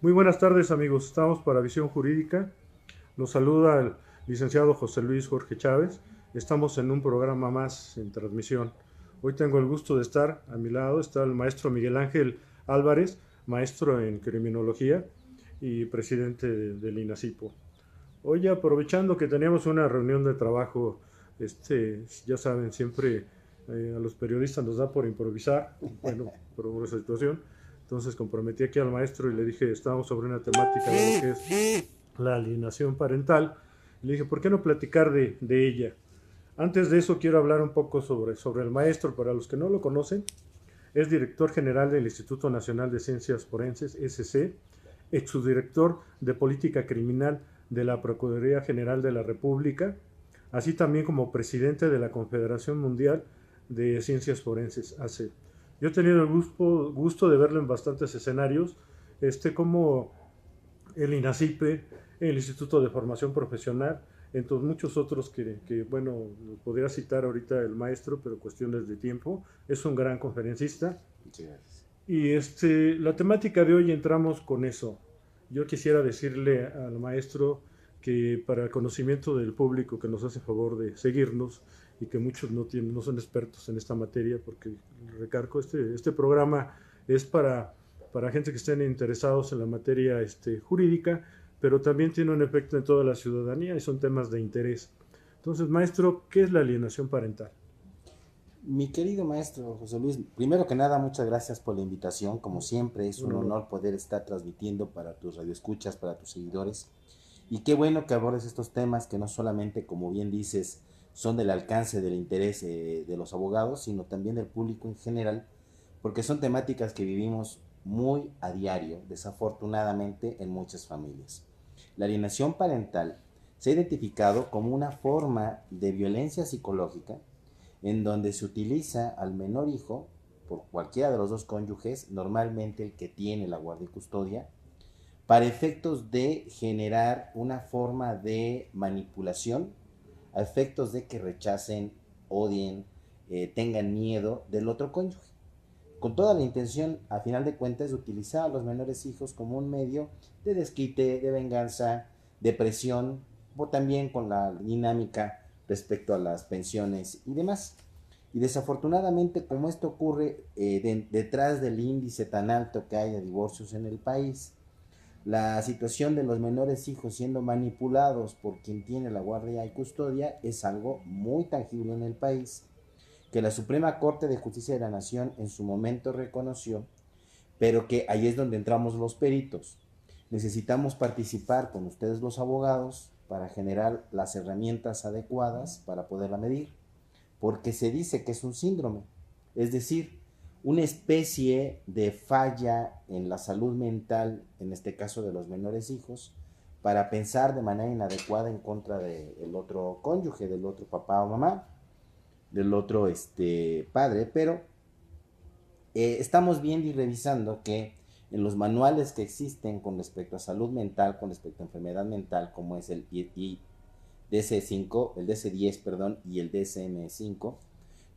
Muy buenas tardes, amigos. Estamos para Visión Jurídica. Los saluda el licenciado José Luis Jorge Chávez. Estamos en un programa más en transmisión. Hoy tengo el gusto de estar a mi lado. Está el maestro Miguel Ángel Álvarez, maestro en criminología y presidente del INACIPO. Hoy, aprovechando que teníamos una reunión de trabajo, ya saben, siempre a los periodistas nos da por improvisar, bueno, por esa situación. Entonces comprometí aquí al maestro y le dije, estábamos sobre una temática de lo que es la alienación parental. Le dije, ¿por qué no platicar de ella? Antes de eso quiero hablar un poco sobre el maestro. Para los que no lo conocen, es director general del Instituto Nacional de Ciencias Forenses, SC, exsubdirector de Política Criminal de la Procuraduría General de la República, así también como presidente de la Confederación Mundial de Ciencias Forenses, AC. Yo he tenido el gusto de verlo en bastantes escenarios, como el INACIPE, el Instituto de Formación Profesional, entre muchos otros bueno, podría citar ahorita el maestro, pero cuestiones de tiempo. Es un gran conferencista. Muchas gracias. Y la temática de hoy entramos con eso. Yo quisiera decirle al maestro que para el conocimiento del público que nos hace favor de seguirnos y que muchos no son expertos en esta materia, porque recargo, este programa es para gente que estén interesados en la materia jurídica, pero también tiene un efecto en toda la ciudadanía y son temas de interés. Entonces, maestro, ¿qué es la alienación parental? Mi querido maestro José Luis, primero que nada, muchas gracias por la invitación. Como siempre, es Un un honor. honor poder estar transmitiendo para tus radioescuchas, para tus seguidores. Y qué bueno que abordes estos temas que no solamente, como bien dices, son del alcance del interés de los abogados, sino también del público en general, porque son temáticas que vivimos muy a diario, desafortunadamente, en muchas familias. La alienación parental se ha identificado como una forma de violencia psicológica en donde se utiliza al menor hijo por cualquiera de los dos cónyuges, normalmente el que tiene la guardia y custodia, para efectos de generar una forma de manipulación, a efectos de que rechacen, odien, tengan miedo del otro cónyuge, con toda la intención, a final de cuentas, de utilizar a los menores hijos como un medio de desquite, de venganza, de presión, o también con la dinámica respecto a las pensiones y demás. Y desafortunadamente, como esto ocurre detrás del índice tan alto que hay de divorcios en el país, la situación de los menores hijos siendo manipulados por quien tiene la guardia y custodia es algo muy tangible en el país, que la Suprema Corte de Justicia de la Nación en su momento reconoció, pero que ahí es donde entramos los peritos. Necesitamos participar con ustedes los abogados para generar las herramientas adecuadas para poderla medir, porque se dice que es un síndrome, es decir, una especie de falla en la salud mental, en este caso de los menores hijos, para pensar de manera inadecuada en contra del otro cónyuge, del otro papá o mamá, del otro padre, pero estamos viendo y revisando que en los manuales que existen con respecto a salud mental, con respecto a enfermedad mental, como es el DSM-5, el DSM-10, perdón, y el DSM-5,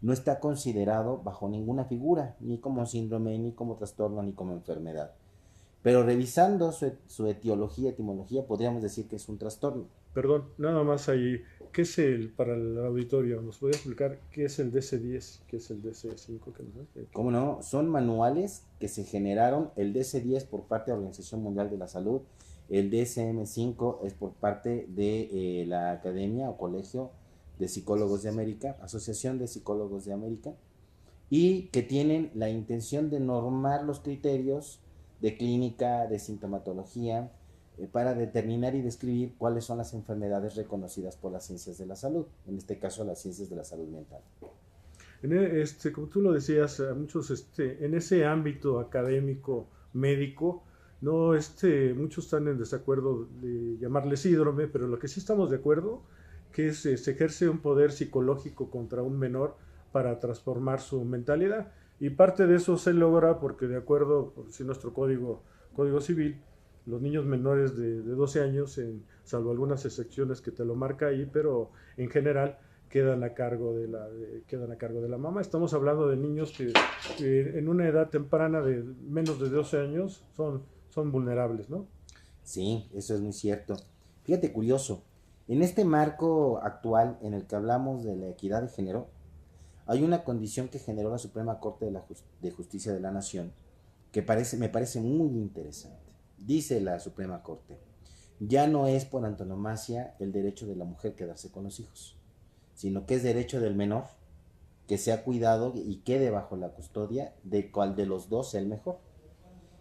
no está considerado bajo ninguna figura, ni como síndrome, ni como trastorno, ni como enfermedad. Pero revisando su etiología, etimología, podríamos decir que es un trastorno. Perdón, nada más ahí. ¿Qué es para el auditorio? ¿Nos puede explicar qué es el DC-10? ¿Qué es el DC-5? ¿Cómo no? Son manuales que se generaron, el DC-10 por parte de la Organización Mundial de la Salud, el DSM-5 es por parte de la Academia o Colegio de Psicólogos de América, Asociación de Psicólogos de América, y que tienen la intención de normar los criterios de clínica, de sintomatología, para determinar y describir cuáles son las enfermedades reconocidas por las ciencias de la salud, en este caso las ciencias de la salud mental. Como tú lo decías, a muchos en ese ámbito académico médico, no muchos están en desacuerdo de llamarle síndrome, pero lo que sí estamos de acuerdo que se ejerce un poder psicológico contra un menor para transformar su mentalidad, y parte de eso se logra porque de acuerdo por si nuestro código civil, los niños menores de 12 años, salvo algunas excepciones que te lo marca ahí, pero en general quedan a cargo de la mamá. Estamos hablando de niños que en una edad temprana de menos de 12 años son son vulnerables, ¿no? Sí, eso es muy cierto. Fíjate, curioso, en este marco actual en el que hablamos de la equidad de género, hay una condición que generó la Suprema Corte de Justicia de la Nación que me parece muy interesante. Dice la Suprema Corte, ya no es por antonomasia el derecho de la mujer quedarse con los hijos, sino que es derecho del menor que sea cuidado y quede bajo la custodia de cuál de los dos sea el mejor.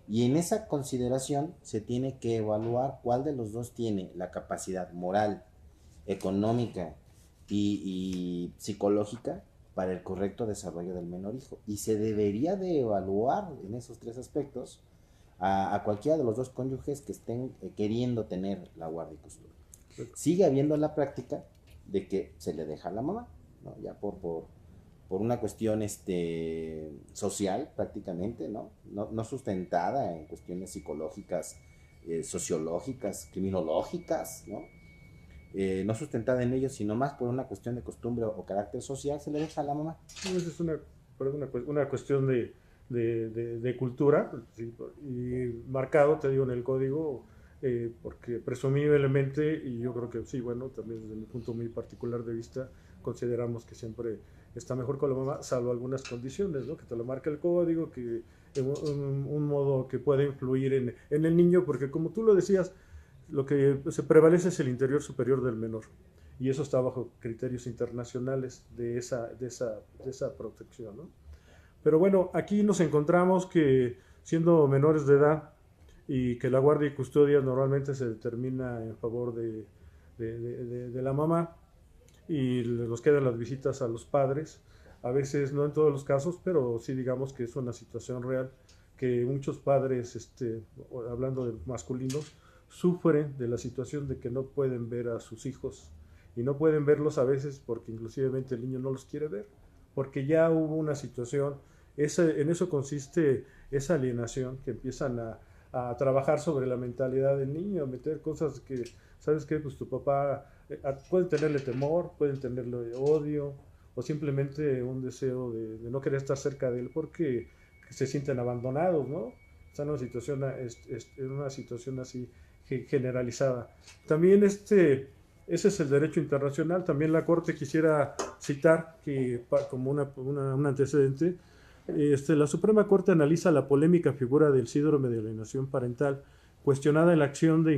Y en esa consideración se tiene que evaluar cuál de los dos tiene la capacidad moral, económica y psicológica para el correcto desarrollo del menor hijo. Y se debería de evaluar en esos tres aspectos a cualquiera de los dos cónyuges que estén queriendo tener la guardia y custodia. Sigue habiendo la práctica de que se le deja a la mamá, ¿no? Ya por una cuestión social prácticamente, ¿no? No sustentada en cuestiones psicológicas, sociológicas, criminológicas, ¿no? No sustentada en ello, sino más por una cuestión de costumbre o carácter social, se le deja a la mamá. Esa es una cuestión de cultura, ¿sí? Y marcado, te digo, en el código, porque presumiblemente, y yo creo que sí, bueno, también desde mi punto muy particular de vista, consideramos que siempre está mejor con la mamá, salvo algunas condiciones, ¿no? Que te lo marca el código, que un modo que puede influir en el niño, porque como tú lo decías, lo que se prevalece es el interior superior del menor, y eso está bajo criterios internacionales de esa protección, ¿no? Pero bueno, aquí nos encontramos que siendo menores de edad y que la guardia y custodia normalmente se determina en favor de la mamá, y nos quedan las visitas a los padres, a veces no en todos los casos, pero sí digamos que es una situación real que muchos padres, hablando de masculinos, sufren de la situación de que no pueden ver a sus hijos, y no pueden verlos a veces porque inclusivemente el niño no los quiere ver, porque ya hubo una situación. En eso consiste esa alienación, que empiezan a trabajar sobre la mentalidad del niño, a meter cosas que, ¿sabes qué? Pues tu papá, pueden tenerle temor, pueden tenerle odio, o simplemente un deseo de no querer estar cerca de él porque se sienten abandonados, ¿no? Están en una situación así generalizada. También ese es el derecho internacional. También la Corte quisiera citar que, como un antecedente, la Suprema Corte analiza la polémica figura del síndrome de alienación parental, cuestionada en la acción de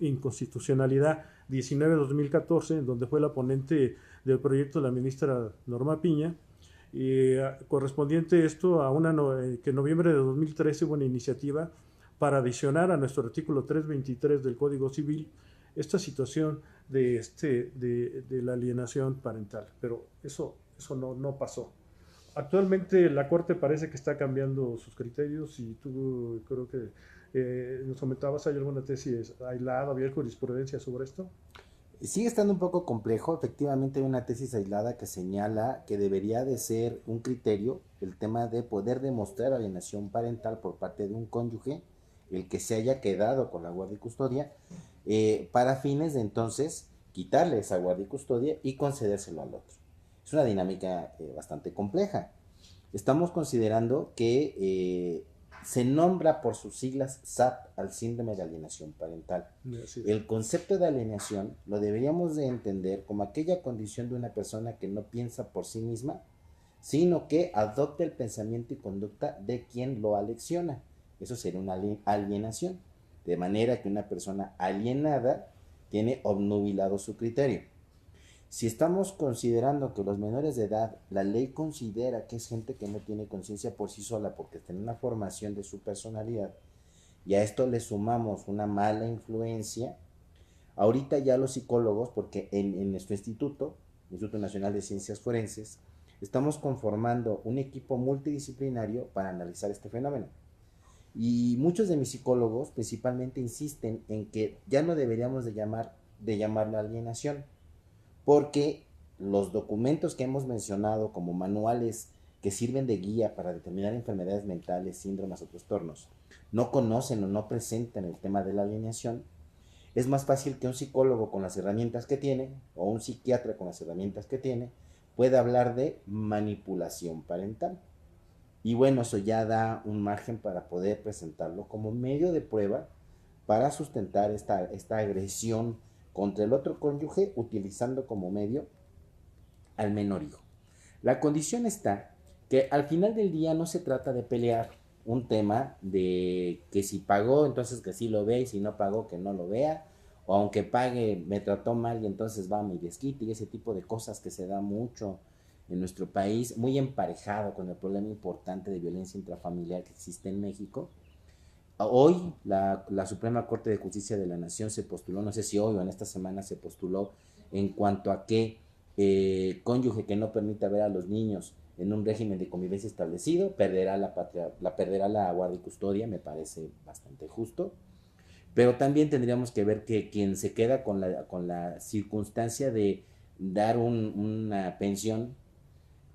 inconstitucionalidad 19-2014, en donde fue la ponente del proyecto la ministra Norma Piña, correspondiente esto a que en noviembre de 2013 hubo una iniciativa para adicionar a nuestro artículo 323 del Código Civil esta situación de la alienación parental, pero eso no pasó. Actualmente la Corte parece que está cambiando sus criterios, y tú creo que nos comentabas, ¿hay alguna tesis aislada, había jurisprudencia sobre esto? Sigue estando un poco complejo, efectivamente hay una tesis aislada que señala que debería de ser un criterio el tema de poder demostrar alienación parental por parte de un cónyuge, el que se haya quedado con la guardia y custodia, para fines de entonces quitarle esa guardia y custodia y concedérselo al otro. Es una dinámica bastante compleja. Estamos considerando que se nombra por sus siglas SAP al síndrome de alienación parental. El concepto de alienación lo deberíamos de entender como aquella condición de una persona que no piensa por sí misma, sino que adopta el pensamiento y conducta de quien lo alecciona. Eso sería una alienación. De manera que una persona alienada tiene obnubilado su criterio. Si estamos considerando que los menores de edad, la ley considera que es gente que no tiene conciencia por sí sola porque está en una formación de su personalidad, y a esto le sumamos una mala influencia, ahorita ya los psicólogos, porque en nuestro Instituto Nacional de Ciencias Forenses, estamos conformando un equipo multidisciplinario para analizar este fenómeno. Y muchos de mis psicólogos principalmente insisten en que ya no deberíamos de llamarlo alienación, porque los documentos que hemos mencionado como manuales que sirven de guía para determinar enfermedades mentales, síndromes o trastornos, no conocen o no presentan el tema de la alienación. Es más fácil que un psicólogo con las herramientas que tiene o un psiquiatra con las herramientas que tiene pueda hablar de manipulación parental. Y bueno, eso ya da un margen para poder presentarlo como medio de prueba para sustentar esta agresión contra el otro cónyuge, utilizando como medio al menor hijo. La condición está que al final del día no se trata de pelear un tema de que si pagó, entonces que sí lo vea, y si no pagó, que no lo vea, o aunque pague, me trató mal y entonces va a mi desquite, y ese tipo de cosas que se da mucho en nuestro país, muy emparejado con el problema importante de violencia intrafamiliar que existe en México. Hoy la Suprema Corte de Justicia de la Nación se postuló, no sé si hoy o en esta semana se postuló, en cuanto a que cónyuge que no permita ver a los niños en un régimen de convivencia establecido perderá la guardia y custodia. Me parece bastante justo, pero también tendríamos que ver que quien se queda con la circunstancia de dar una pensión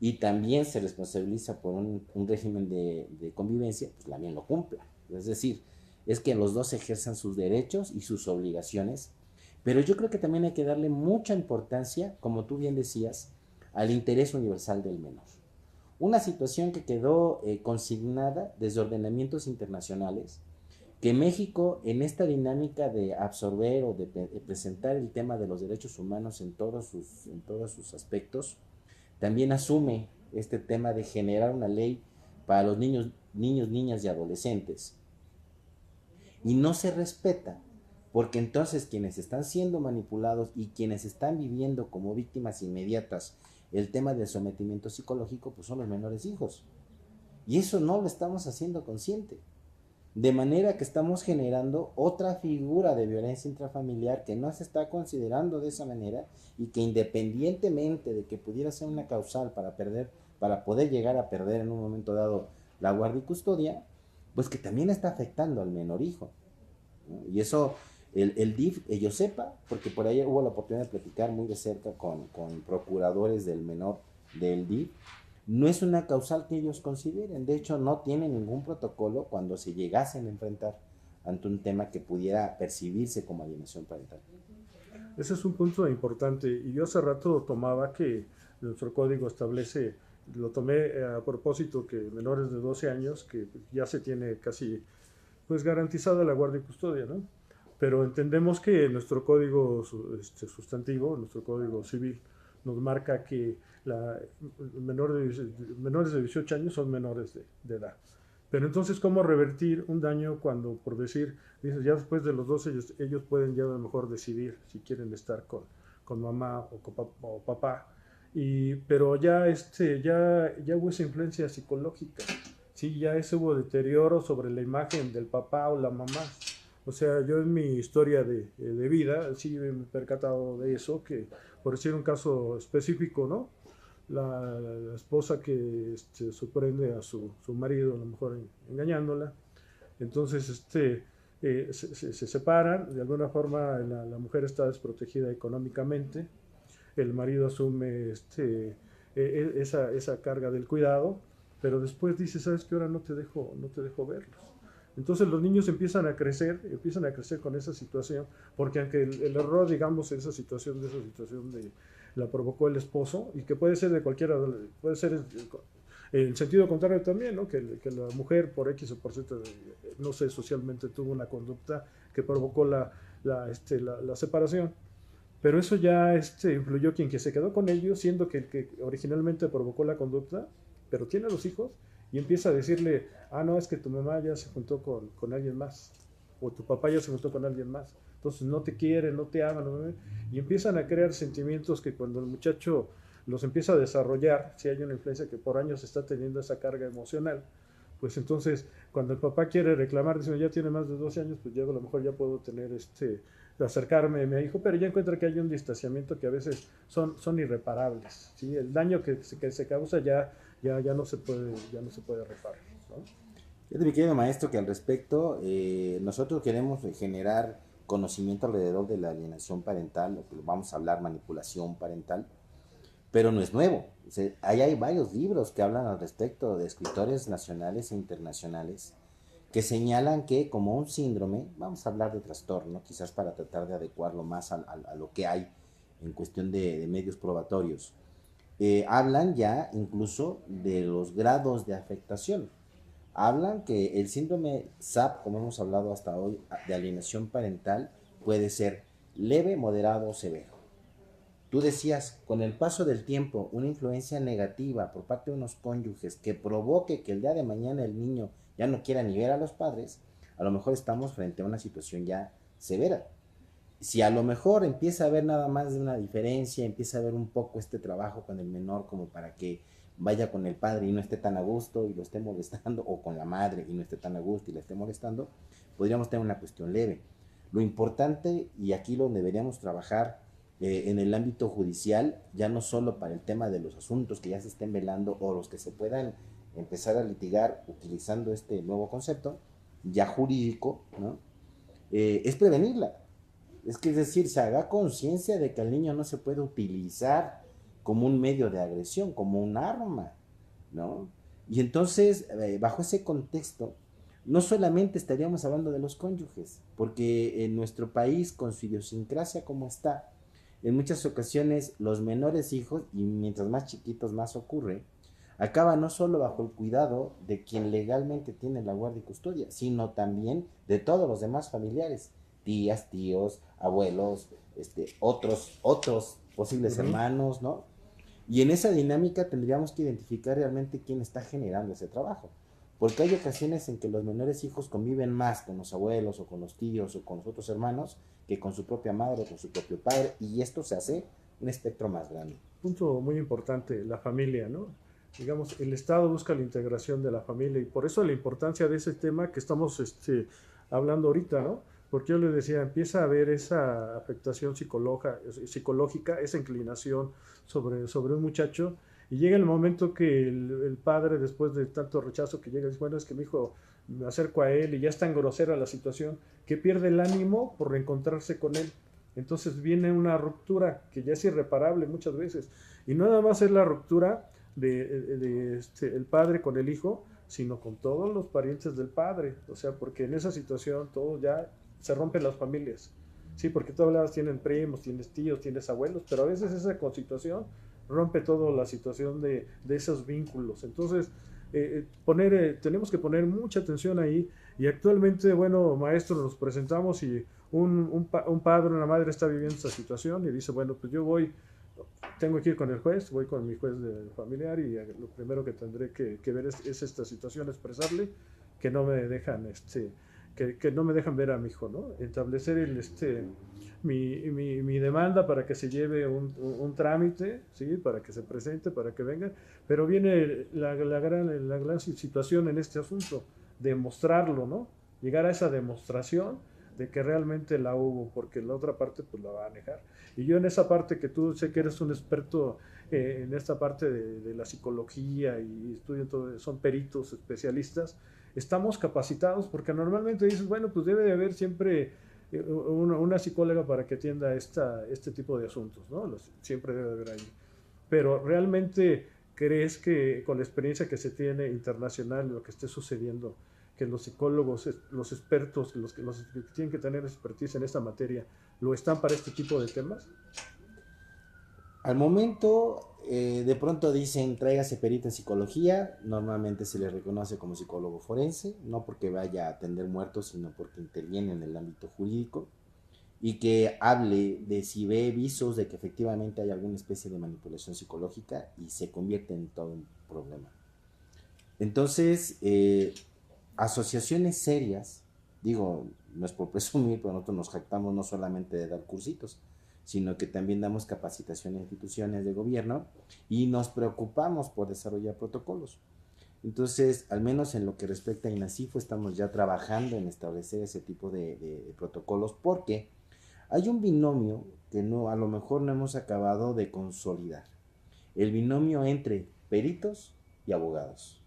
y también se responsabiliza por un régimen de convivencia, pues también lo cumpla. Es decir, es que los dos ejerzan sus derechos y sus obligaciones, pero yo creo que también hay que darle mucha importancia, como tú bien decías, al interés universal del menor. Una situación que quedó consignada desde ordenamientos internacionales, que México en esta dinámica de absorber o de presentar el tema de los derechos humanos en todos sus aspectos, también asume este tema de generar una ley para los niñas y adolescentes. Y no se respeta, porque entonces quienes están siendo manipulados y quienes están viviendo como víctimas inmediatas el tema del sometimiento psicológico, pues son los menores hijos. Y eso no lo estamos haciendo consciente. De manera que estamos generando otra figura de violencia intrafamiliar que no se está considerando de esa manera, y que independientemente de que pudiera ser una causal para poder llegar a perder en un momento dado la guardia y custodia, pues que también está afectando al menor hijo, ¿no? Y eso el DIF, ellos sepa, porque por ahí hubo la oportunidad de platicar muy de cerca con procuradores del menor del DIF. No es una causal que ellos consideren, de hecho no tienen ningún protocolo cuando se llegasen a enfrentar ante un tema que pudiera percibirse como alienación parental. Ese es un punto importante, y yo hace rato tomaba que nuestro código establece, lo tomé a propósito, que menores de 12 años, que ya se tiene casi pues garantizada la guardia y custodia, ¿no? Pero entendemos que nuestro código sustantivo, nuestro código civil, nos marca que menores de 18 años son menores de edad. Pero entonces, ¿cómo revertir un daño cuando, por decir, dices, ya después de los 12 ellos pueden ya a lo mejor decidir si quieren estar con mamá o papá? Pero ya hubo esa influencia psicológica, ¿sí? Ya hubo deterioro sobre la imagen del papá o la mamá. O sea, yo en mi historia de vida sí me he percatado de eso, que por decir un caso específico, ¿no? La esposa que sorprende a su marido, a lo mejor engañándola. Entonces se separan, de alguna forma mujer está desprotegida económicamente, el marido asume esa carga del cuidado, pero después dice, ¿sabes qué? Ahora no te dejo verlos. Entonces los niños empiezan a crecer con esa situación, porque aunque el error, digamos, esa situación la provocó el esposo, y que puede ser de cualquiera, puede ser en sentido contrario también, ¿no? Que la mujer por X o por Z, no sé, socialmente tuvo una conducta que provocó la separación. Pero eso ya influyó quien que se quedó con ellos, siendo que el que originalmente provocó la conducta, pero tiene los hijos, y empieza a decirle, no, es que tu mamá ya se juntó con alguien más, o tu papá ya se juntó con alguien más, entonces no te quiere, no te ama, y empiezan a crear sentimientos que cuando el muchacho los empieza a desarrollar, si hay una influencia que por años está teniendo esa carga emocional, pues entonces cuando el papá quiere reclamar, dice, ya tiene más de 12 años, pues yo a lo mejor ya puedo tener acercarme a mi hijo, pero ya encuentra que hay un distanciamiento que a veces son irreparables, ¿sí? El daño que se causa ya no se puede reparar, ¿no? Fíjate, mi querido maestro, que al respecto nosotros queremos generar conocimiento alrededor de la alienación parental, lo que vamos a hablar manipulación parental, pero no es nuevo. O sea, hay varios libros que hablan al respecto, de escritores nacionales e internacionales, que señalan que como un síndrome, vamos a hablar de trastorno, quizás para tratar de adecuarlo más a lo que hay en cuestión de medios probatorios, hablan ya incluso de los grados de afectación. Hablan que el síndrome SAP, como hemos hablado hasta hoy, de alienación parental, puede ser leve, moderado o severo. Tú decías, con el paso del tiempo, una influencia negativa por parte de unos cónyuges que provoque que el día de mañana el niño ya no quiera ni ver a los padres, a lo mejor estamos frente a una situación ya severa. Si a lo mejor empieza a haber nada más de una diferencia, empieza a haber un poco este trabajo con el menor como para que vaya con el padre y no esté tan a gusto y lo esté molestando, o con la madre y no esté tan a gusto y la esté molestando, podríamos tener una cuestión leve. Lo importante, y aquí lo deberíamos trabajar en el ámbito judicial, ya no solo para el tema de los asuntos que ya se estén velando o los que se puedan empezar a litigar utilizando este nuevo concepto, ya jurídico, ¿no? Es prevenirla. Es decir, se haga conciencia de que el niño no se puede utilizar como un medio de agresión, como un arma, ¿no? Y entonces, bajo ese contexto, no solamente estaríamos hablando de los cónyuges, porque en nuestro país, con su idiosincrasia como está, en muchas ocasiones los menores hijos, y mientras más chiquitos más ocurre, acaban no solo bajo el cuidado de quien legalmente tiene la guardia y custodia, sino también de todos los demás familiares, tías, tíos, abuelos, otros posibles hermanos, ¿no? Y en esa dinámica tendríamos que identificar realmente quién está generando ese trabajo. Porque hay ocasiones en que los menores hijos conviven más con los abuelos o con los tíos o con los otros hermanos que con su propia madre o con su propio padre, y esto se hace un espectro más grande. Punto muy importante, la familia, ¿no? Digamos, el Estado busca la integración de la familia y por eso la importancia de ese tema que estamos hablando ahorita, ¿no? Porque yo le decía, empieza a haber esa afectación psicológica, esa inclinación sobre un muchacho y llega el momento que el padre, después de tanto rechazo que llega, dice, bueno, es que mi hijo, me acerco a él y ya es tan grosera la situación que pierde el ánimo por reencontrarse con él. Entonces viene una ruptura que ya es irreparable muchas veces. Y no nada más es la ruptura el padre con el hijo, sino con todos los parientes del padre. O sea, porque en esa situación todo ya se rompen las familias. Sí, porque tú hablabas, tienen primos, tienes tíos, tienes abuelos, pero a veces esa situación rompe toda la situación de esos vínculos. Entonces, tenemos que poner mucha atención ahí. Y actualmente, bueno, maestro, nos presentamos y un padre, una madre está viviendo esta situación y dice, bueno, pues yo tengo que ir con el juez, voy con mi juez familiar y lo primero que tendré que ver es esta situación, expresarle que no me dejan, que no me dejan ver a mi hijo, ¿no? Establecer mi demanda para que se lleve un trámite, ¿sí? Para que se presente, para que venga, pero viene la gran situación en este asunto, demostrarlo, ¿no? Llegar a esa demostración de que realmente la hubo, porque la otra parte pues la va a negar. Y yo en esa parte que tú sé que eres un experto en esta parte de la psicología y estudian todo, son peritos especialistas, estamos capacitados porque normalmente dices, bueno, pues debe de haber siempre una psicóloga para que atienda este tipo de asuntos, ¿no? Siempre debe de haber ahí. Pero realmente crees que con la experiencia que se tiene internacional, lo que esté sucediendo, que los psicólogos, los expertos, los que tienen que tener expertise en esta materia, lo están para este tipo de temas? Al momento, de pronto dicen, tráigase perito en psicología, normalmente se le reconoce como psicólogo forense, no porque vaya a atender muertos, sino porque interviene en el ámbito jurídico, y que hable de si ve visos de que efectivamente hay alguna especie de manipulación psicológica y se convierte en todo un problema. Entonces, asociaciones serias, digo, no es por presumir, pero nosotros nos jactamos no solamente de dar cursitos, sino que también damos capacitación a instituciones de gobierno y nos preocupamos por desarrollar protocolos. Entonces, al menos en lo que respecta a INACIFO, estamos ya trabajando en establecer ese tipo de protocolos, porque hay un binomio que no, a lo mejor no hemos acabado de consolidar. El binomio entre peritos y abogados.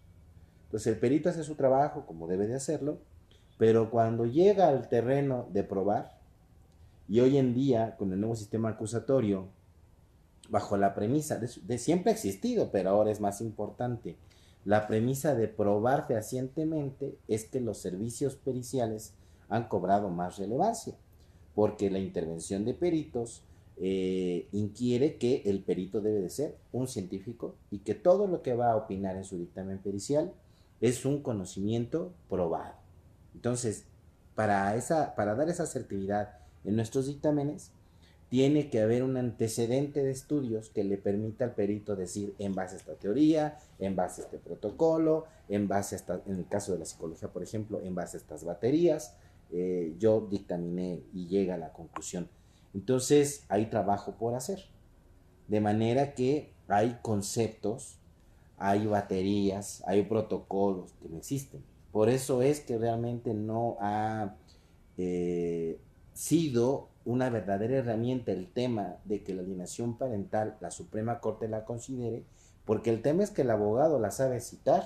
Entonces el perito hace su trabajo como debe de hacerlo, pero cuando llega al terreno de probar, y hoy en día con el nuevo sistema acusatorio, bajo la premisa de siempre ha existido, pero ahora es más importante, la premisa de probar fehacientemente, es que los servicios periciales han cobrado más relevancia, porque la intervención de peritos inquiere que el perito debe de ser un científico y que todo lo que va a opinar en su dictamen pericial es un conocimiento probado. Entonces, para dar esa asertividad en nuestros dictámenes, tiene que haber un antecedente de estudios que le permita al perito decir, en base a esta teoría, en base a este protocolo, en base a esta, en el caso de la psicología, por ejemplo, en base a estas baterías, yo dictaminé y llega a la conclusión. Entonces, hay trabajo por hacer. De manera que hay conceptos, hay baterías, hay protocolos que no existen. Por eso es que realmente no ha sido una verdadera herramienta el tema de que la alienación parental, la Suprema Corte la considere, porque el tema es que el abogado la sabe citar,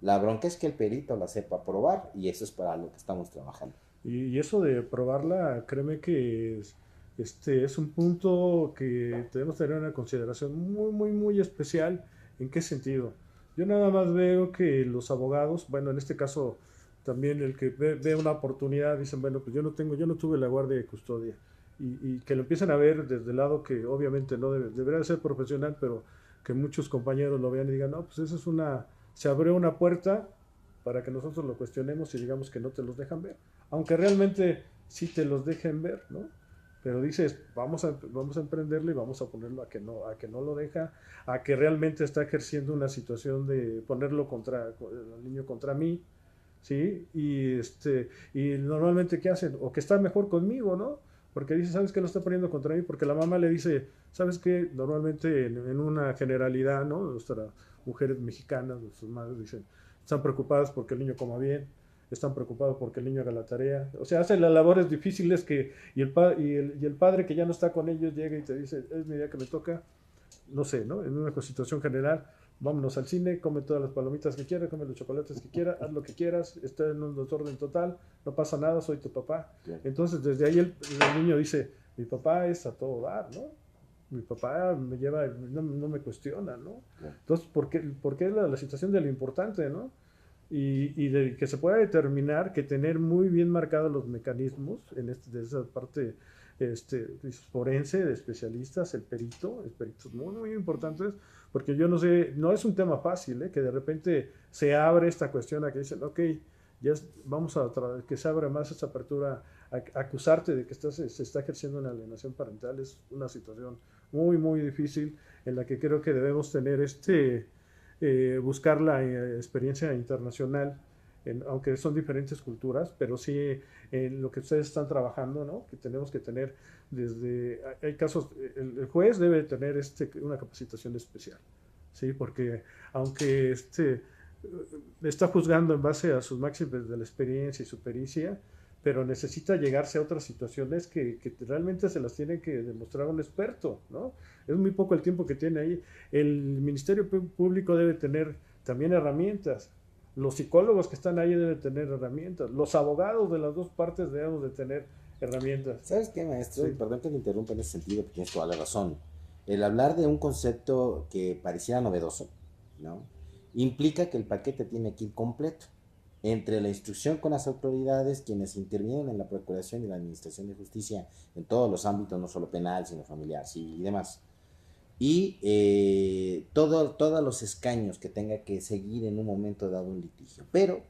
la bronca es que el perito la sepa probar, y eso es para lo que estamos trabajando. Y eso de probarla, créeme que es un punto que debemos tener una consideración muy, muy, muy especial. ¿En qué sentido? Yo nada más veo que los abogados, bueno, en este caso también el que ve una oportunidad, dicen, bueno, pues yo no tuve la guardia de custodia. Y que lo empiecen a ver desde el lado que obviamente no debería ser profesional, pero que muchos compañeros lo vean y digan, no, pues eso es se abrió una puerta para que nosotros lo cuestionemos y digamos que no te los dejan ver, aunque realmente sí te los dejen ver, ¿no? Pero dices, vamos a emprenderlo y vamos a ponerlo a que no lo deja, a que realmente está ejerciendo una situación de ponerlo el niño contra mí, ¿sí? Y normalmente, ¿qué hacen? O que está mejor conmigo, ¿no? Porque dice, ¿sabes qué lo está poniendo contra mí? Porque la mamá le dice, ¿sabes qué? Normalmente en una generalidad, ¿no? Nuestras mujeres mexicanas, nuestras madres dicen, están preocupadas porque el niño coma bien, están preocupados porque el niño haga la tarea. O sea, hacen las labores difíciles y el padre que ya no está con ellos llega y te dice, es mi día que me toca, no sé, ¿no? En una situación general, vámonos al cine, come todas las palomitas que quieras, come los chocolates que quieras, haz lo que quieras, está en un desorden total, no pasa nada, soy tu papá. Entonces, desde ahí el niño dice, mi papá es a todo dar, ¿no? Mi papá me lleva, no me cuestiona, ¿no? Entonces, por qué la situación de lo importante, ¿no? Y de que se pueda determinar que tener muy bien marcados los mecanismos de esa parte forense, de especialistas, peritos muy, muy importantes, porque yo no sé, no es un tema fácil, que de repente se abre esta cuestión a que dicen, ok, vamos que se abra más esta apertura a acusarte de que se está ejerciendo una alienación parental. Es una situación muy, muy difícil en la que creo que debemos tener buscar la experiencia internacional, aunque son diferentes culturas, pero sí en lo que ustedes están trabajando, ¿no? Que tenemos que tener hay casos, el juez debe tener una capacitación especial, ¿sí? Porque aunque está juzgando en base a sus máximas de la experiencia y su pericia, pero necesita llegarse a otras situaciones que realmente se las tiene que demostrar un experto, ¿no? Es muy poco el tiempo que tiene ahí. El Ministerio Público debe tener también herramientas. Los psicólogos que están ahí deben tener herramientas. Los abogados de las dos partes debemos de tener herramientas. ¿Sabes qué, maestro? Sí. Y perdón que te interrumpa en ese sentido, porque tienes toda la razón. El hablar de un concepto que pareciera novedoso, ¿no? Implica que el paquete tiene que ir completo. Entre la instrucción con las autoridades, quienes intervienen en la procuración y la administración de justicia en todos los ámbitos, no solo penal, sino familiar, sí, y demás. Y todos los escaños que tenga que seguir en un momento dado un litigio. Pero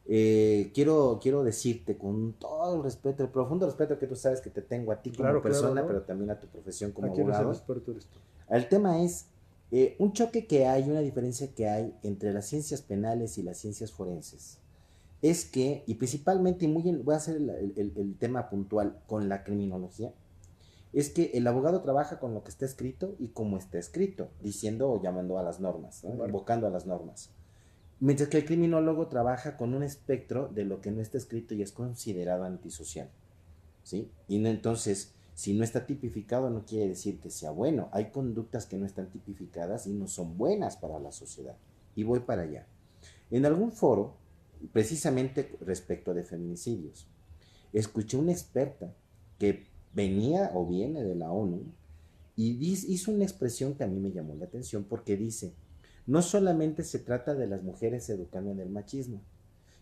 quiero decirte con todo el respeto, el profundo respeto que tú sabes que te tengo a ti como persona, claro, ¿no? Pero también a tu profesión como abogado. El tema es un choque que hay, una diferencia que hay entre las ciencias penales y las ciencias forenses. Es que, y principalmente, voy a hacer el tema puntual con la criminología, es que el abogado trabaja con lo que está escrito y como está escrito, diciendo o llamando a las normas, ¿no? Invocando a las normas. Mientras que el criminólogo trabaja con un espectro de lo que no está escrito y es considerado antisocial, ¿sí? Y no, entonces, si no está tipificado no quiere decir que sea bueno. Hay conductas que no están tipificadas y no son buenas para la sociedad. Y voy para allá. En algún foro, precisamente respecto de feminicidios, escuché una experta que venía o viene de la ONU y hizo una expresión que a mí me llamó la atención porque dice, no solamente se trata de las mujeres educando en el machismo,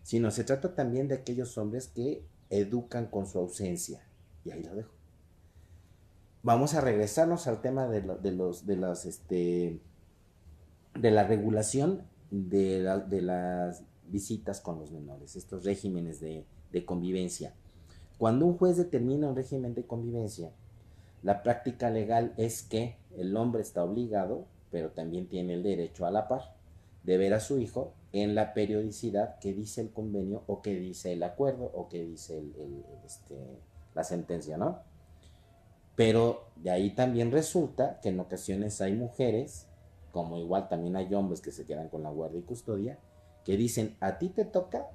sino se trata también de aquellos hombres que educan con su ausencia. Y ahí lo dejo. vamos a regresarnos al tema de la regulación de las visitas con los menores, estos regímenes de convivencia. Cuando un juez determina un régimen de convivencia, la práctica legal es que el hombre está obligado, pero también tiene el derecho a la par, de ver a su hijo en la periodicidad que dice el convenio o que dice el acuerdo o que dice la sentencia, ¿no? Pero de ahí también resulta que en ocasiones hay mujeres, como igual también hay hombres que se quedan con la guardia y custodia, que dicen, a ti te toca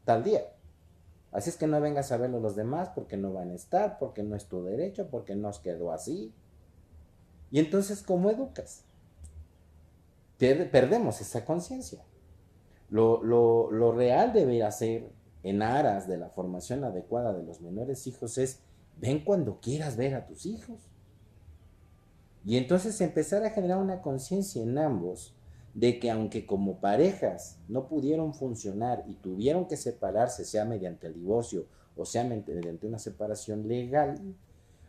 tal día. Así es que no vengas a verlo los demás porque no van a estar, porque no es tu derecho, porque nos quedó así. Y entonces, ¿cómo educas? Perdemos esa conciencia. Lo real debería ser, en aras de la formación adecuada de los menores hijos, es ven cuando quieras ver a tus hijos. Y entonces empezar a generar una conciencia en ambos de que aunque como parejas no pudieron funcionar y tuvieron que separarse, sea mediante el divorcio o sea mediante una separación legal,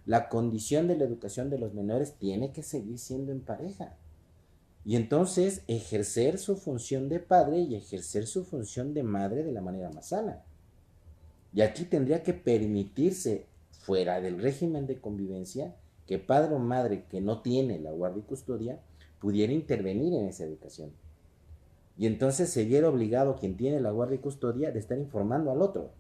la condición de la educación de los menores tiene que seguir siendo en pareja. Y entonces ejercer su función de padre y ejercer su función de madre de la manera más sana. Y aquí tendría que permitirse, fuera del régimen de convivencia, que padre o madre que no tiene la guardia y custodia pudiera intervenir en esa educación. Y entonces se viera obligado quien tiene la guardia y custodia de estar informando al otro.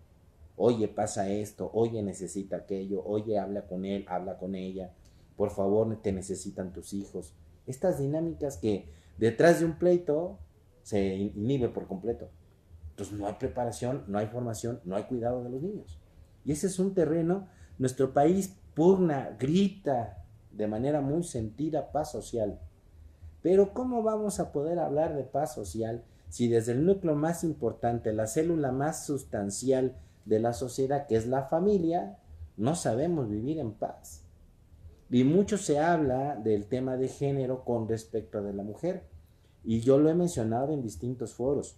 Oye, pasa esto, oye, necesita aquello, oye, habla con él, habla con ella, por favor, te necesitan tus hijos. Estas dinámicas que detrás de un pleito se inhibe por completo. Entonces no hay preparación, no hay formación, no hay cuidado de los niños. Y ese es un terreno, nuestro país pugna, grita de manera muy sentida paz social. Pero ¿cómo vamos a poder hablar de paz social si desde el núcleo más importante, la célula más sustancial de la sociedad, que es la familia, no sabemos vivir en paz? Y mucho se habla del tema de género con respecto a de la mujer. Y yo lo he mencionado en distintos foros.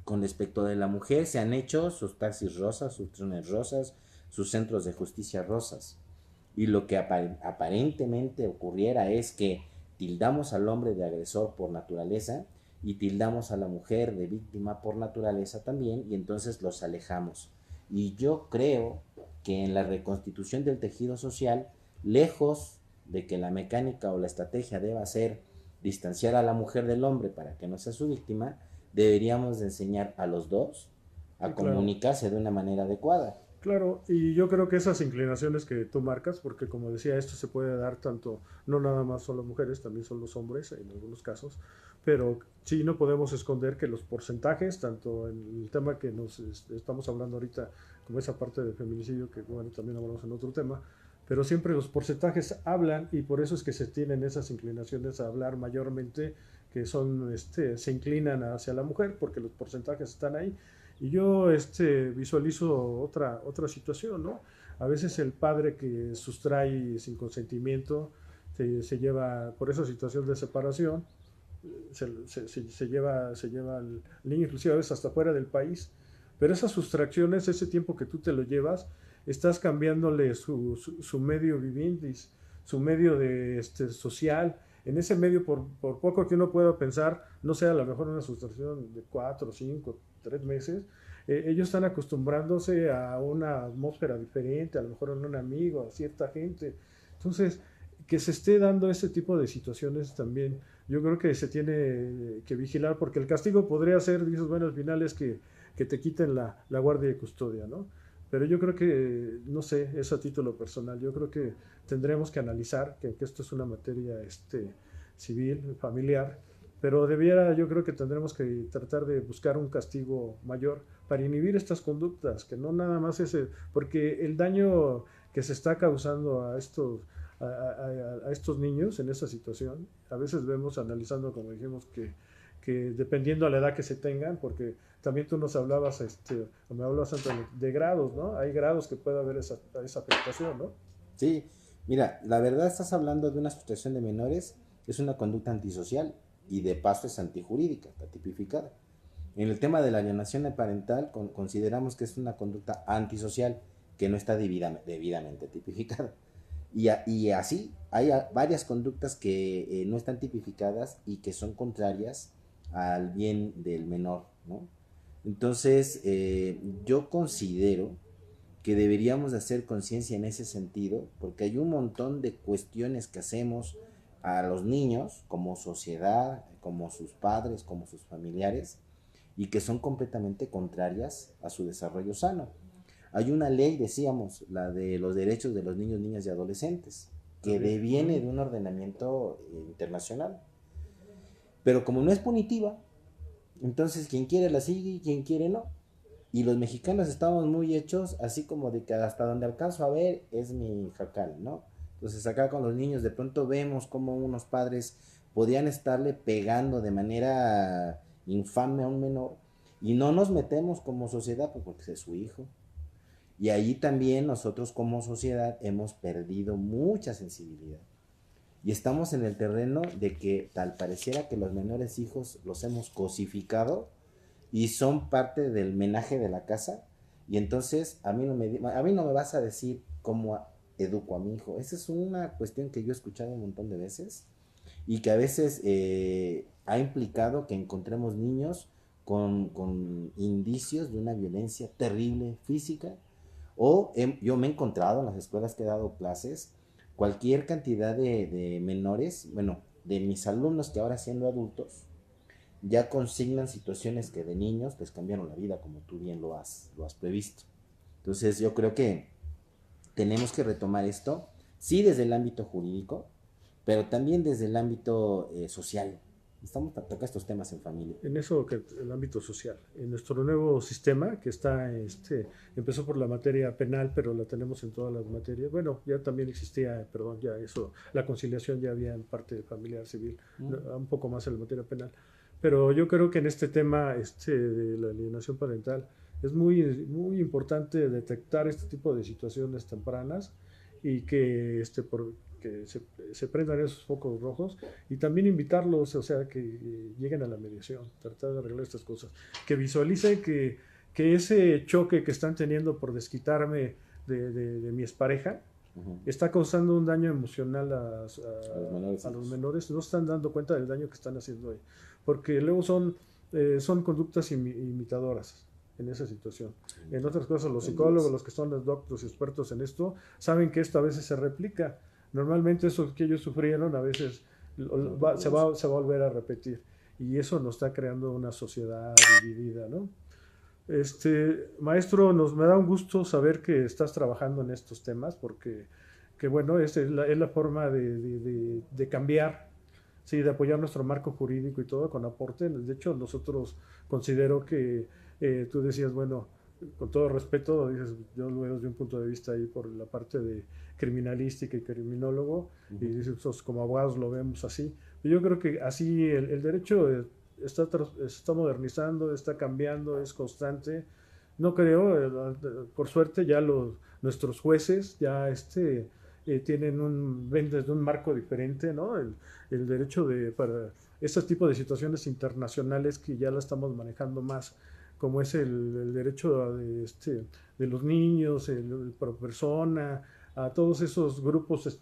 Con respecto de la mujer se han hecho sus taxis rosas, sus trenes rosas, sus centros de justicia rosas. Y lo que aparentemente ocurriera es que tildamos al hombre de agresor por naturaleza y tildamos a la mujer de víctima por naturaleza también, y entonces los alejamos. Y yo creo que en la reconstitución del tejido social, lejos de que la mecánica o la estrategia deba ser distanciar a la mujer del hombre para que no sea su víctima, deberíamos de enseñar a los dos Sí, a claro. comunicarse de una manera adecuada. Claro, y yo creo que esas inclinaciones que tú marcas, porque como decía, esto se puede dar tanto, no nada más son las mujeres, también son los hombres en algunos casos, pero sí no podemos esconder que los porcentajes, tanto en el tema que nos estamos hablando ahorita, como esa parte del feminicidio, que bueno, también hablamos en otro tema, pero siempre los porcentajes hablan y por eso es que se tienen esas inclinaciones a hablar mayormente, que son, se inclinan hacia la mujer, porque los porcentajes están ahí. Y yo visualizo otra situación, ¿no? A veces el padre que sustrae sin consentimiento se lleva, por esa situación de separación, se lleva al niño, inclusive a veces hasta fuera del país. Pero esas sustracciones, ese tiempo que tú te lo llevas, estás cambiándole su medio vivindis, su medio social. En ese medio, por poco que uno pueda pensar, no sea a lo mejor una sustracción de 4, 5, 3 meses, ellos están acostumbrándose a una atmósfera diferente, a lo mejor a un amigo, a cierta gente. Entonces, que se esté dando ese tipo de situaciones también, yo creo que se tiene que vigilar, porque el castigo podría ser, dices, bueno, al final es que te quiten la guardia de custodia, ¿no? Pero yo creo que, no sé, es a título personal, yo creo que tendremos que analizar que esto es una materia civil, familiar, pero yo creo que tendremos que tratar de buscar un castigo mayor para inhibir estas conductas, que no nada más porque el daño que se está causando a estos niños en esa situación, a veces vemos analizando, como dijimos, que dependiendo a la edad que se tengan, porque también tú nos hablabas, o me hablabas antes de grados, ¿no? Hay grados que puede haber esa afectación, ¿no? Sí, mira, la verdad estás hablando de una situación de menores, es una conducta antisocial y de paso es antijurídica, está tipificada. En el tema de la alienación parental consideramos que es una conducta antisocial que no está debidamente tipificada. Y así hay varias conductas que no están tipificadas y que son contrarias al bien del menor, ¿no? Entonces, yo considero que deberíamos de hacer conciencia en ese sentido, porque hay un montón de cuestiones que hacemos a los niños como sociedad, como sus padres, como sus familiares, y que son completamente contrarias a su desarrollo sano. Hay una ley, decíamos, la de los derechos de los niños, niñas y adolescentes, que deviene de un ordenamiento internacional. Pero como no es punitiva, entonces quien quiere la sigue y quien quiere no. Y los mexicanos estamos muy hechos, así como de que hasta donde alcanzo a ver es mi jacal, ¿no? Entonces acá con los niños de pronto vemos como unos padres podían estarle pegando de manera infame a un menor y no nos metemos como sociedad pues, porque es su hijo. Y ahí también nosotros como sociedad hemos perdido mucha sensibilidad. Y estamos en el terreno de que tal pareciera que los menores hijos los hemos cosificado y son parte del menaje de la casa. Y entonces a mí no me vas a decir cómo educo a mi hijo. Esa es una cuestión que yo he escuchado un montón de veces y que a veces ha implicado que encontremos niños con indicios de una violencia terrible física. Yo me he encontrado en las escuelas que he dado clases cualquier cantidad de menores, bueno, de mis alumnos que ahora siendo adultos, ya consignan situaciones que de niños les cambiaron la vida, como tú bien lo has previsto. Entonces yo creo que tenemos que retomar esto, sí desde el ámbito jurídico, pero también desde el ámbito social. Estamos tocando estos temas en familia. En eso, que el ámbito social. En nuestro nuevo sistema, que está, empezó por la materia penal, pero la tenemos en todas las materias. Bueno, ya también existía, perdón, ya eso, la conciliación ya había en parte familiar, civil, un poco más en la materia penal. Pero yo creo que en este tema, de la alienación parental, es muy importante detectar este tipo de situaciones tempranas y que, que se prendan esos focos rojos y también invitarlos, o sea, que lleguen a la mediación, tratar de arreglar estas cosas, que visualicen que ese choque que están teniendo por desquitarme de mi expareja, está causando un daño emocional a los menores, no están dando cuenta del daño que están haciendo ahí, porque luego son conductas imitadoras en esa situación. En otras cosas, los psicólogos, los que son los doctores expertos en esto, saben que esto a veces se replica. Normalmente eso que ellos sufrieron a veces se va a volver a repetir y eso nos está creando una sociedad dividida, ¿no? Maestro, me da un gusto saber que estás trabajando en estos temas porque que bueno, es la forma de cambiar, sí, de apoyar nuestro marco jurídico y todo con aporte. De hecho, nosotros considero que tú decías, bueno, con todo respeto, dices, yo lo veo desde un punto de vista ahí por la parte de criminalística y criminólogo, y dices, nosotros como abogados lo vemos así. Yo creo que así el derecho está modernizando, está cambiando, es constante. No creo, por suerte ya nuestros jueces ya ven desde un marco diferente, ¿no? El derecho para este tipo de situaciones internacionales que ya la estamos manejando más, como es el derecho de los niños, el pro persona, a todos esos grupos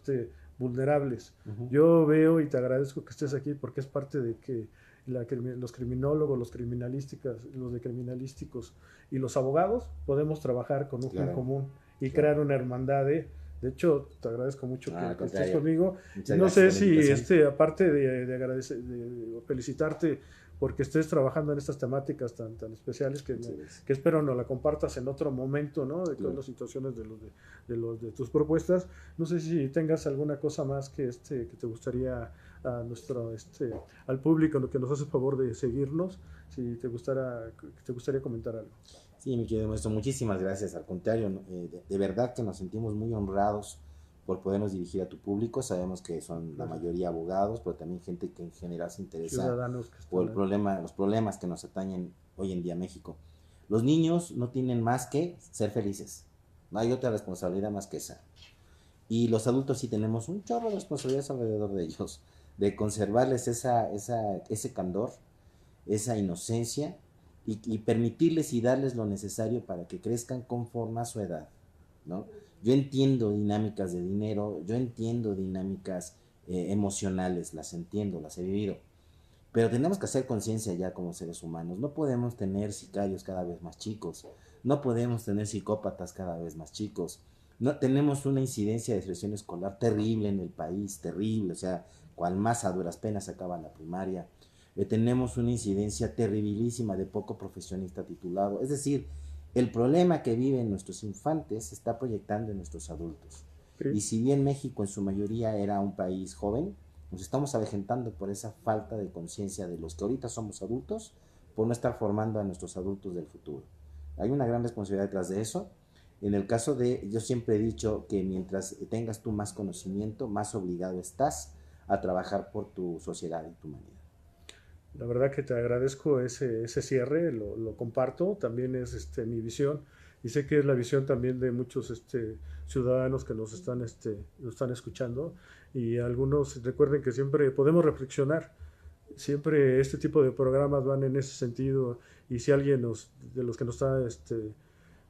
vulnerables. Yo veo y te agradezco que estés aquí porque es parte de que los criminólogos, los de criminalísticos y los abogados podemos trabajar con un fin común y crear una hermandad de hecho, te agradezco mucho que estés conmigo. No sé si, aparte de felicitarte porque estés trabajando en estas temáticas tan especiales que espero nos la compartas en otro momento, ¿no? De todas las situaciones de tus propuestas. No sé si tengas alguna cosa más que te gustaría al público, lo que nos hace el favor de seguirnos, si te gustaría comentar algo. Sí, mi querido maestro, muchísimas gracias. Al contrario, de verdad que nos sentimos muy honrados por podernos dirigir a tu público. Sabemos que son la mayoría abogados, pero también gente que en general se interesa por los problemas que nos atañen hoy en día a México. Los niños no tienen más que ser felices. No hay otra responsabilidad más que esa. Y los adultos sí tenemos un chorro de responsabilidades alrededor de ellos, de conservarles ese candor, esa inocencia y permitirles y darles lo necesario para que crezcan conforme a su edad, ¿no? Yo entiendo dinámicas de dinero, yo entiendo dinámicas emocionales, las entiendo, las he vivido. Pero tenemos que hacer conciencia ya como seres humanos. No podemos tener sicarios cada vez más chicos. No podemos tener psicópatas cada vez más chicos. No, tenemos una incidencia de deserción escolar terrible en el país, terrible. O sea, cual más a duras penas acaba la primaria. Tenemos una incidencia terribilísima de poco profesionista titulado. Es decir, el problema que viven nuestros infantes se está proyectando en nuestros adultos. Sí. Y si bien México en su mayoría era un país joven, nos estamos avejentando por esa falta de conciencia de los que ahorita somos adultos, por no estar formando a nuestros adultos del futuro. Hay una gran responsabilidad detrás de eso. En el caso de, yo siempre he dicho que mientras tengas tú más conocimiento, más obligado estás a trabajar por tu sociedad y tu humanidad. La verdad que te agradezco ese cierre, lo comparto, también es mi visión y sé que es la visión también de muchos ciudadanos que nos están escuchando y algunos recuerden que siempre podemos reflexionar, siempre este tipo de programas van en ese sentido y si alguien de los que nos está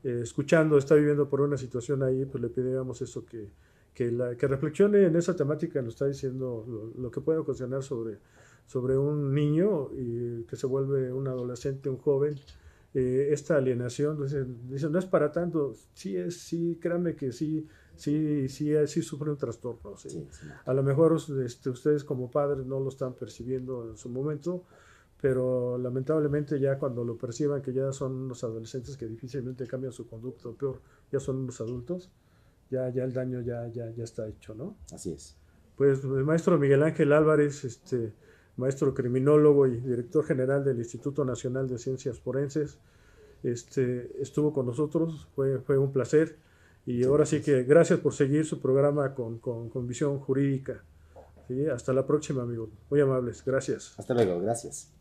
escuchando está viviendo por una situación ahí, pues le pediríamos eso, que reflexione en esa temática, nos está diciendo lo que puede ocasionar sobre un niño y que se vuelve un adolescente, un joven, esta alienación, dicen, no es para tanto, sí, créanme que sí sufre un trastorno. ¿Sí? Sí, sí. A lo mejor ustedes como padres no lo están percibiendo en su momento, pero lamentablemente ya cuando lo perciban que ya son unos adolescentes que difícilmente cambian su conducta, o peor, ya son unos adultos, ya el daño ya está hecho, ¿no? Así es. Pues el maestro Miguel Ángel Álvarez, maestro criminólogo y director general del Instituto Nacional de Ciencias Forenses, estuvo con nosotros, fue un placer y sí, ahora sí que gracias por seguir su programa con visión jurídica. ¿Sí? Hasta la próxima, amigos. Muy amables, gracias. Hasta luego, gracias.